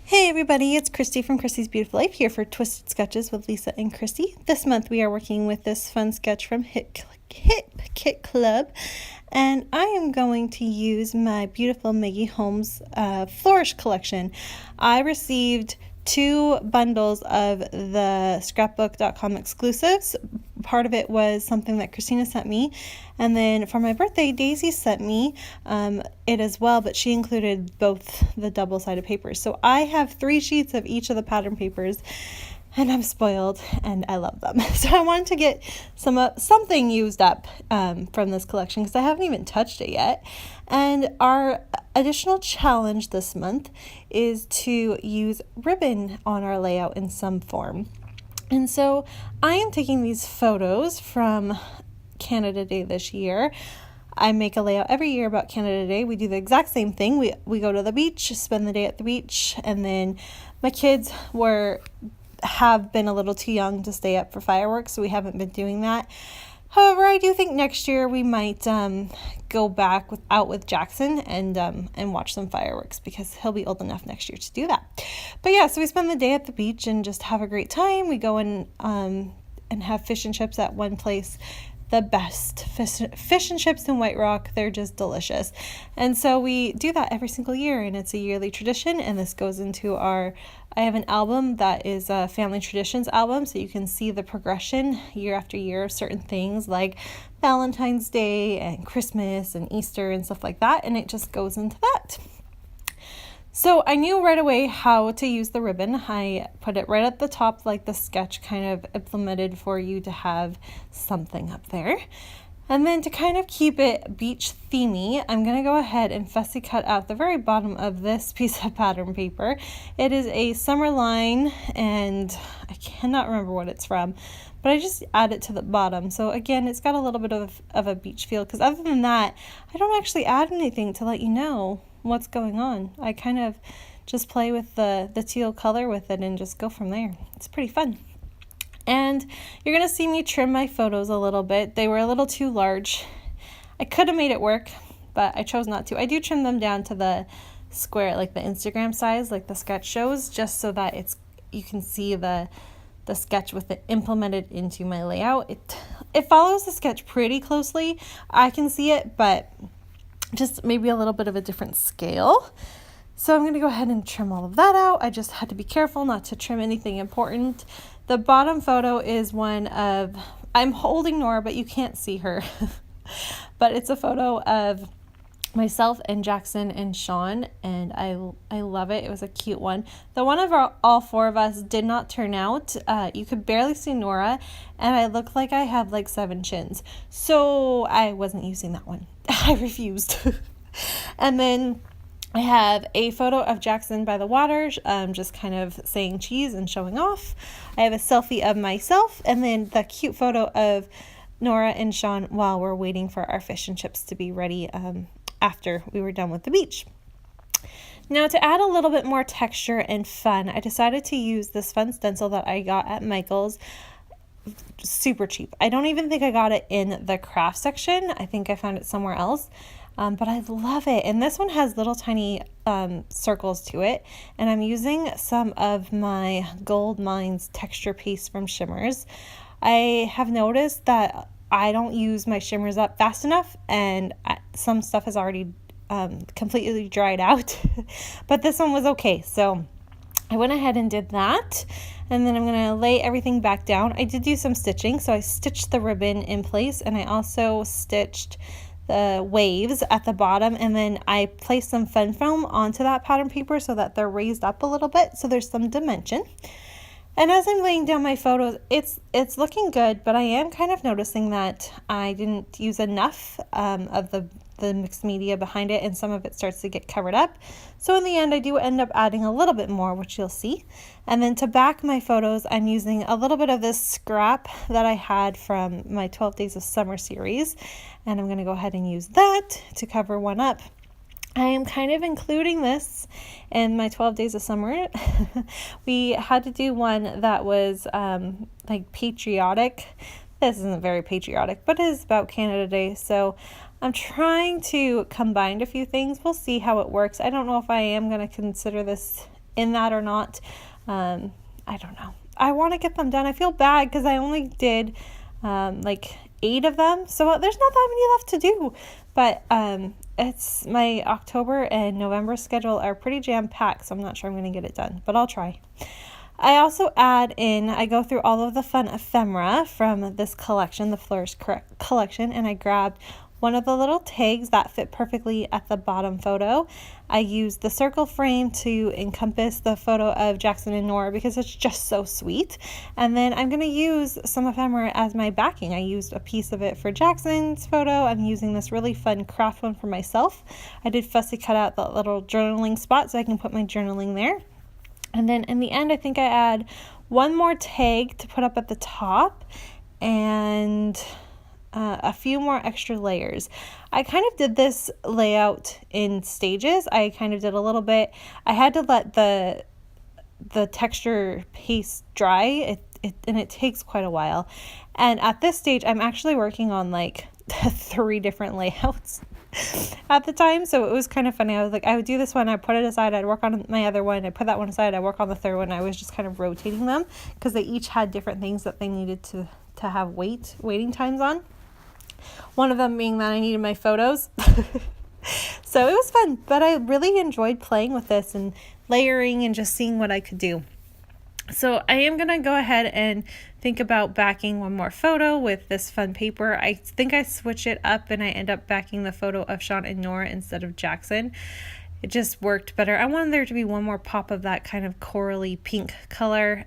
Hey everybody, it's Christy from Christy's Beautiful Life here for Twisted Sketches with Lisa and Christy. This month we are working with this fun sketch from Hip Kit Club, and I am going to use my beautiful Maggie Holmes Flourish collection. I received 2 bundles of the scrapbook.com exclusives. Part of it was something that Christina sent me, and then for my birthday Daisy sent me it as well, but she included both the double-sided papers. So I have 3 sheets of each of the pattern papers, and I'm spoiled and I love them. So I wanted to get something used up from this collection because I haven't even touched it yet. And our additional challenge this month is to use ribbon on our layout in some form. And so I am taking these photos from Canada Day this year. I make a layout every year about Canada Day. We do the exact same thing. We go to the beach, spend the day at the beach, and then my kids have been a little too young to stay up for fireworks, so we haven't been doing that. However, I do think next year we might go back out with Jackson and watch some fireworks because he'll be old enough next year to do that. But yeah, so we spend the day at the beach and just have a great time. We go and have fish and chips at one place. The best fish and chips in White Rock. They're just delicious. And so we do that every single year, and it's a yearly tradition, and this goes into I have an album that is a family traditions album, so you can see the progression year after year of certain things like Valentine's Day and Christmas and Easter and stuff like that, and it just goes into that. So I knew right away how to use the ribbon. I put it right at the top, like the sketch kind of implemented for you to have something up there. And then to kind of keep it beach themey, I'm going to go ahead and fussy cut out the very bottom of this piece of pattern paper. It is a summer line, and I cannot remember what it's from, but I just add it to the bottom. So again, it's got a little bit of a beach feel, because other than that, I don't actually add anything to let you know what's going on. I kind of just play with the teal color with it and just go from there. It's pretty fun. And you're going to see me trim my photos a little bit. They were a little too large. I could have made it work, but I chose not to. I do trim them down to the square, like the Instagram size, like the sketch shows, just so that you can see the sketch with it implemented into my layout. It follows the sketch pretty closely. I can see it, but just maybe a little bit of a different scale. So I'm going to go ahead and trim all of that out. I just had to be careful not to trim anything important. The bottom photo is one of, I'm holding Nora, but you can't see her. But it's a photo of myself and Jackson and Sean, and I love it. It was a cute one. The one of all 4 of us did not turn out. You could barely see Nora, and I look like I have like 7 chins. So I wasn't using that one. I refused. And then I have a photo of Jackson by the water, just kind of saying cheese and showing off. I have a selfie of myself, and then the cute photo of Nora and Sean while we're waiting for our fish and chips to be ready after we were done with the beach. Now, to add a little bit more texture and fun, I decided to use this fun stencil that I got at Michael's. Super cheap. I don't even think I got it in the craft section. I think I found it somewhere else. But I love it. And this one has little tiny circles to it. And I'm using some of my Gold Mines texture paste from Shimmers. I have noticed that I don't use my shimmers up fast enough, and some stuff has already completely dried out. But this one was okay. So I went ahead and did that. And then I'm going to lay everything back down. I did do some stitching. So I stitched the ribbon in place, and I also stitched the waves at the bottom, and then I placed some fun foam onto that pattern paper so that they're raised up a little bit, so there's some dimension. And as I'm laying down my photos, it's looking good, but I am kind of noticing that I didn't use enough of the mixed media behind it, and some of it starts to get covered up. So in the end, I do end up adding a little bit more, which you'll see. And then to back my photos, I'm using a little bit of this scrap that I had from my 12 Days of Summer series, and I'm going to go ahead and use that to cover one up. I am kind of including this in my 12 Days of Summer. We had to do one that was like patriotic. This isn't very patriotic, but it is about Canada Day, so I'm trying to combine a few things. We'll see how it works. I don't know if I am going to consider this in that or not. I don't know. I want to get them done. I feel bad because I only did like 8 of them, so there's not that many left to do. But it's my October and November schedule are pretty jam-packed, so I'm not sure I'm going to get it done, but I'll try. I also I go through all of the fun ephemera from this collection, the Flourish collection, and I grabbed one of the little tags that fit perfectly at the bottom photo. I used the circle frame to encompass the photo of Jackson and Nora because it's just so sweet. And then I'm going to use some ephemera as my backing. I used a piece of it for Jackson's photo. I'm using this really fun craft one for myself. I did fussy cut out the little journaling spot so I can put my journaling there. And then in the end, I think I add one more tag to put up at the top and a few more extra layers. I kind of did this layout in stages. I kind of did a little bit. I had to let the texture paste dry, and it takes quite a while. And at this stage, I'm actually working on like 3 different layouts at the time, so it was kind of funny. I was like, I would do this one, I'd put it aside, I'd work on my other one, I'd put that one aside, I'd work on the third one. I was just kind of rotating them because they each had different things that they needed to have waiting times on. One of them being that I needed my photos. So it was fun, but I really enjoyed playing with this and layering and just seeing what I could do. So I am going to go ahead and think about backing one more photo with this fun paper. I think I switch it up and I end up backing the photo of Sean and Nora instead of Jackson. It just worked better. I wanted there to be one more pop of that kind of corally pink color.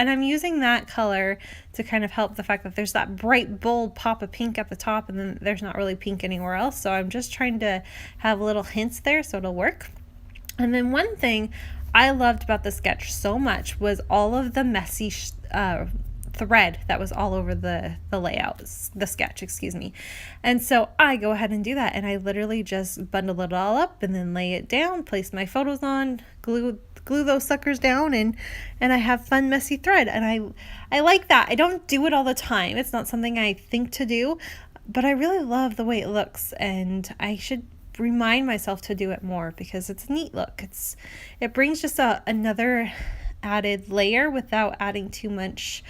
And I'm using that color to kind of help the fact that there's that bright, bold pop of pink at the top and then there's not really pink anywhere else. So I'm just trying to have little hints there so it'll work. And then one thing I loved about the sketch so much was all of the messy thread that was all over the layout, the sketch, excuse me. And so I go ahead and do that, and I literally just bundle it all up and then lay it down, place my photos on, glue those suckers down, and I have fun messy thread. And I like that. I don't do it all the time. It's not something I think to do, but I really love the way it looks, and I should remind myself to do it more because it's a neat look. It brings just another added layer without adding too much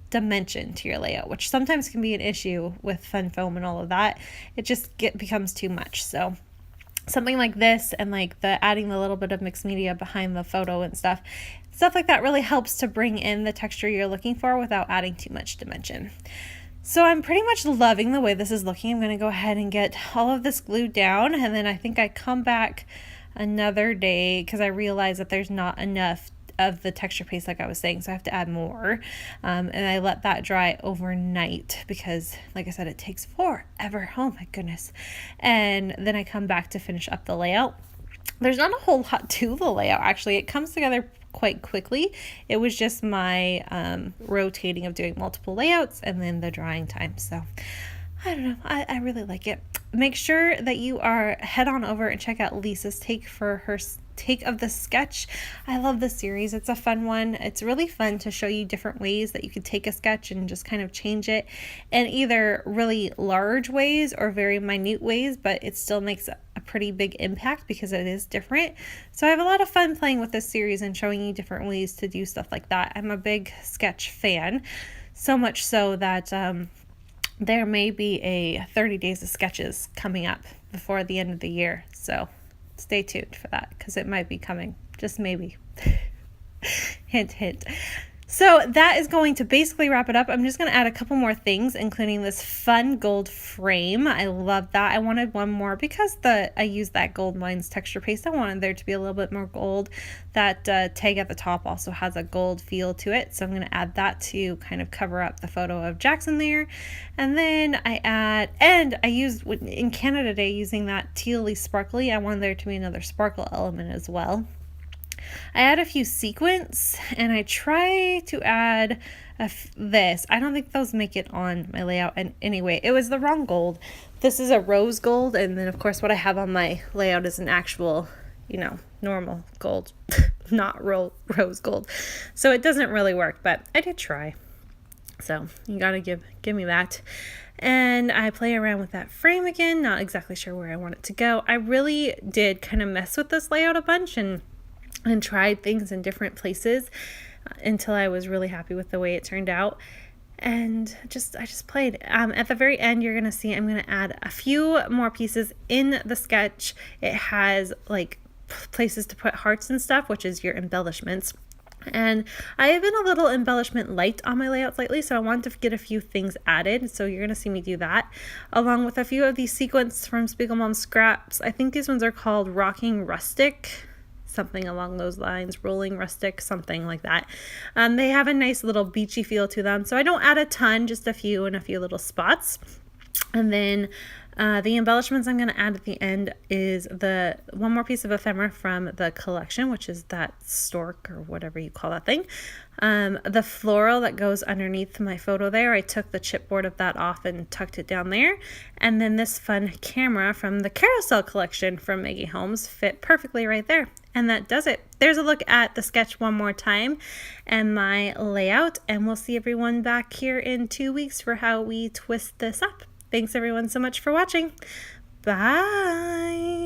dimension to your layout, which sometimes can be an issue with fun foam and all of that. It just becomes too much. So something like this and like adding the little bit of mixed media behind the photo and stuff like that really helps to bring in the texture you're looking for without adding too much dimension. So I'm pretty much loving the way this is looking. I'm going to go ahead and get all of this glued down, and then I think I come back another day because I realize that there's not enough of the texture paste like I was saying, so I have to add more. And I let that dry overnight because, like I said, it takes forever. Oh my goodness. And then I come back to finish up the layout. There's not a whole lot to the layout, actually. It comes together quite quickly. It was just my rotating of doing multiple layouts and then the drying time. So I don't know. I really like it. Make sure that you head on over and check out Lisa's take for her take of the sketch. I love this series. It's a fun one. It's really fun to show you different ways that you could take a sketch and just kind of change it in either really large ways or very minute ways, but it still makes a pretty big impact because it is different. So I have a lot of fun playing with this series and showing you different ways to do stuff like that. I'm a big sketch fan, so much so that there may be a 30 days of sketches coming up before the end of the year. So stay tuned for that because it might be coming, just maybe. Hint, hint. So that is going to basically wrap it up. I'm just going to add a couple more things, including this fun gold frame. I love that. I wanted one more because I used that Gold Mines texture paste. I wanted there to be a little bit more gold. That tag at the top also has a gold feel to it, so I'm going to add that to kind of cover up the photo of Jackson there. And then I used in Canada Day using that tealy sparkly. I wanted there to be another sparkle element as well. I add a few sequins, and I try to add this. I don't think those make it on my layout. And anyway, it was the wrong gold. This is a rose gold, and then of course what I have on my layout is an actual, normal gold, not rose gold. So it doesn't really work, but I did try. So you gotta give me that. And I play around with that frame again, not exactly sure where I want it to go. I really did kind of mess with this layout a bunch, and and tried things in different places until I was really happy with the way it turned out. And I just played. At the very end, you're going to see I'm going to add a few more pieces in the sketch. It has like places to put hearts and stuff, which is your embellishments. And I have been a little embellishment light on my layouts lately, so I wanted to get a few things added. So you're going to see me do that, along with a few of these sequins from Spiegelmom Scraps. I think these ones are called Rocking Rustic, something along those lines, Rolling Rustic, something like that. They have a nice little beachy feel to them, so I don't add a ton, just a few in a few little spots. And then the embellishments I'm going to add at the end is the one more piece of ephemera from the collection, which is that stork or whatever you call that thing. The floral that goes underneath my photo there, I took the chipboard of that off and tucked it down there. And then this fun camera from the Carousel collection from Maggie Holmes fit perfectly right there. And that does it. There's a look at the sketch one more time and my layout, and we'll see everyone back here in 2 weeks for how we twist this up. Thanks everyone so much for watching. Bye.